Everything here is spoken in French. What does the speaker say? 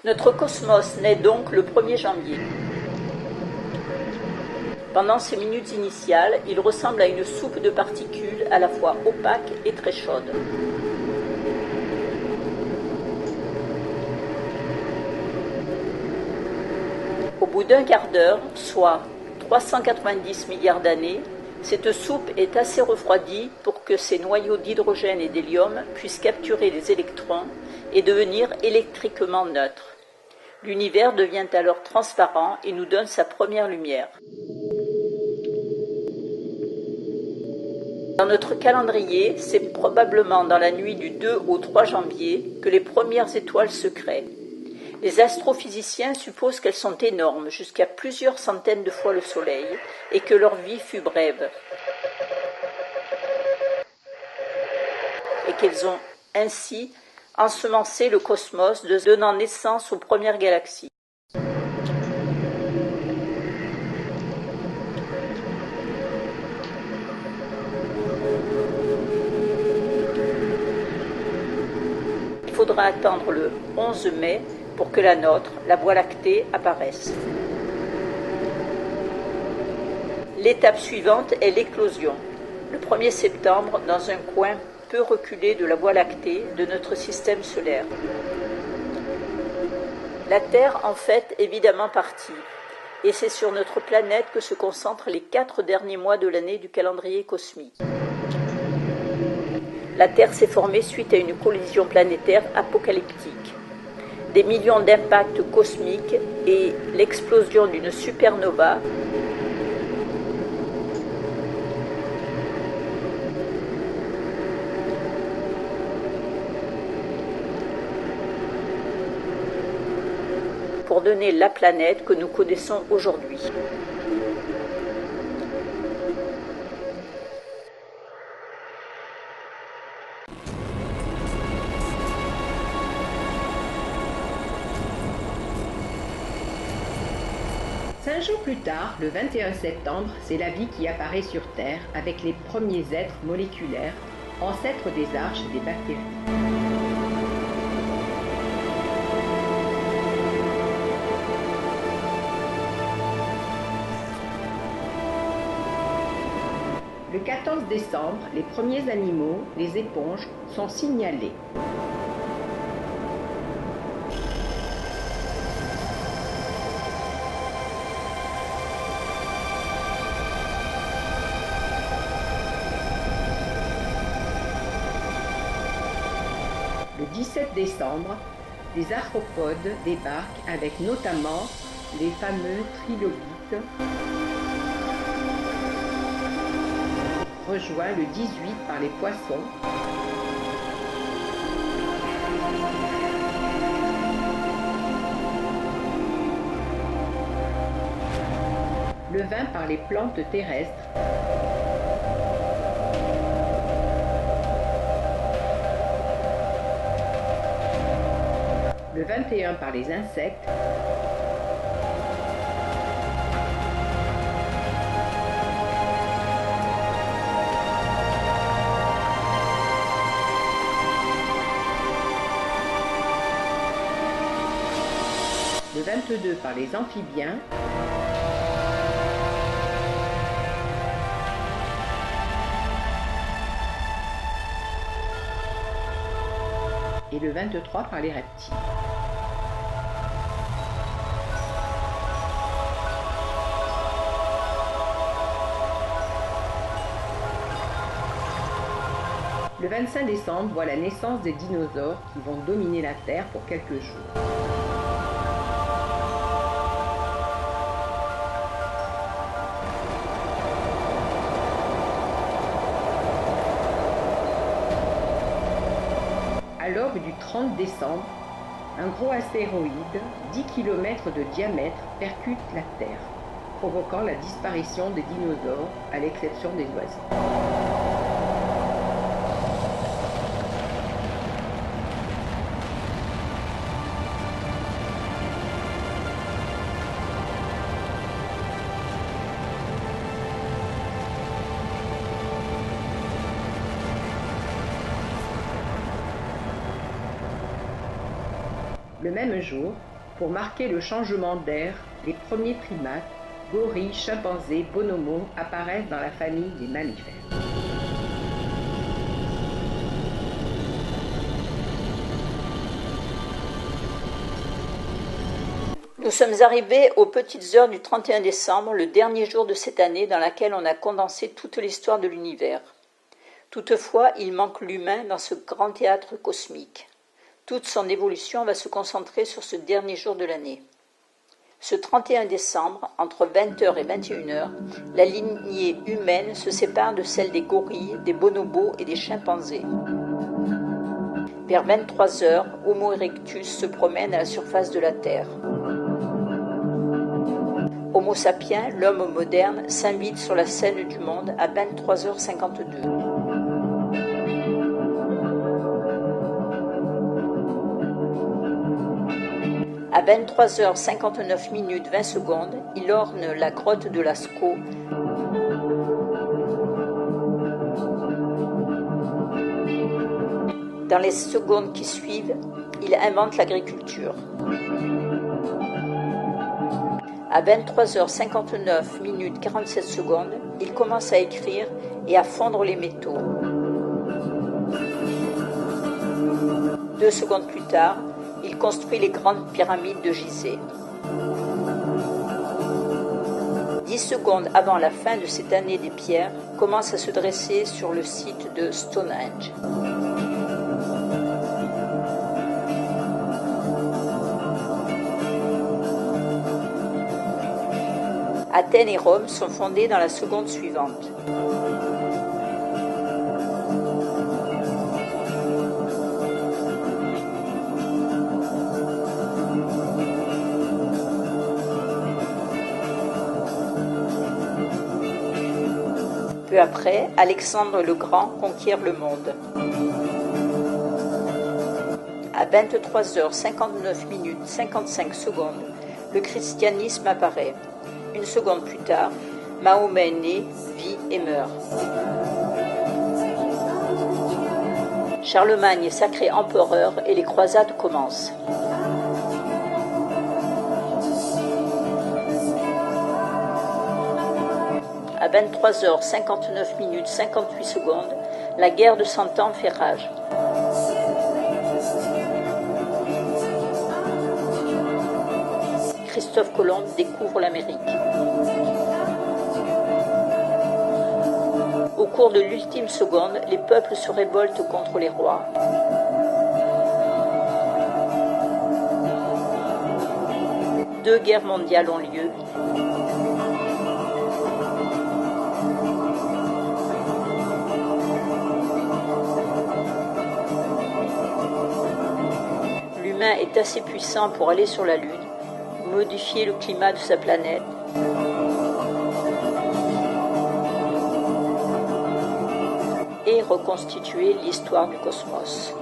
Notre cosmos naît donc le 1er janvier. Pendant ces minutes initiales, il ressemble à une soupe de particules à la fois opaque et très chaude. Au bout d'un quart d'heure, soit 390 milliards d'années, cette soupe est assez refroidie pour que ses noyaux d'hydrogène et d'hélium puissent capturer les électrons et devenir électriquement neutre. L'univers devient alors transparent et nous donne sa première lumière. Dans notre calendrier, c'est probablement dans la nuit du 2 au 3 janvier que les premières étoiles se créent. Les astrophysiciens supposent qu'elles sont énormes, jusqu'à plusieurs centaines de fois le Soleil, et que leur vie fut brève. Et qu'elles ont ainsi ensemencé le cosmos, donnant naissance aux premières galaxies. Il faudra attendre le 11 mai pour que la nôtre, la Voie lactée, apparaisse. L'étape suivante est l'éclosion, le 1er septembre, dans un coin peu reculé de la Voie lactée de notre système solaire. La Terre en fait évidemment partie, et c'est sur notre planète que se concentrent les 4 derniers mois de l'année du calendrier cosmique. La Terre s'est formée suite à une collision planétaire apocalyptique. Des millions d'impacts cosmiques et l'explosion d'une supernova pour donner la planète que nous connaissons aujourd'hui. Cinq jours plus tard, le 21 septembre, c'est la vie qui apparaît sur Terre avec les premiers êtres moléculaires, ancêtres des arches et des bactéries. Le 14 décembre, les premiers animaux, les éponges, sont signalés. Le 17 décembre, les arthropodes débarquent avec notamment les fameux trilobites, rejoints le 18 par les poissons, le 20 par les plantes terrestres, le 21 par les insectes, le 22 par les amphibiens, et le 23 par les reptiles. Le 25 décembre voit la naissance des dinosaures qui vont dominer la Terre pour quelques jours. À l'aube du 30 décembre, un gros astéroïde, 10 km de diamètre, percute la Terre, provoquant la disparition des dinosaures, à l'exception des oiseaux. Le même jour, Pour marquer le changement d'ère, les premiers primates, gorilles, chimpanzés, bonobos, apparaissent dans la famille des mammifères. Nous sommes arrivés aux petites heures du 31 décembre, le dernier jour de cette année dans laquelle on a condensé toute l'histoire de l'univers. Toutefois, il manque l'humain dans ce grand théâtre cosmique. Toute son évolution va se concentrer sur ce dernier jour de l'année. Ce 31 décembre, entre 20h et 21h, la lignée humaine se sépare de celle des gorilles, des bonobos et des chimpanzés. Vers 23h, Homo erectus se promène à la surface de la Terre. Homo sapiens, l'homme moderne, s'invite sur la scène du monde à 23h52. À 23h59 20 secondes, il orne la grotte de Lascaux. Dans les secondes qui suivent, il invente l'agriculture. À 23h59 47 secondes, il commence à écrire et à fondre les métaux. 2 secondes plus tard, il construit les grandes pyramides de Gizeh. 10 secondes avant la fin de cette année des pierres, commence à se dresser sur le site de Stonehenge. Athènes et Rome sont fondées dans la seconde suivante. Peu après, Alexandre le Grand conquiert le monde. À 23h59 55 secondes, le christianisme apparaît. 1 seconde plus tard, Mahomet naît, vit et meurt. Charlemagne est sacré empereur et les croisades commencent. À 23h59 58 secondes, la guerre de 100 ans fait rage. Christophe Colomb découvre l'Amérique. Au cours de l'ultime seconde, les peuples se révoltent contre les rois. Deux guerres mondiales ont lieu. L'humain est assez puissant pour aller sur la Lune, modifier le climat de sa planète, et reconstituer l'histoire du cosmos.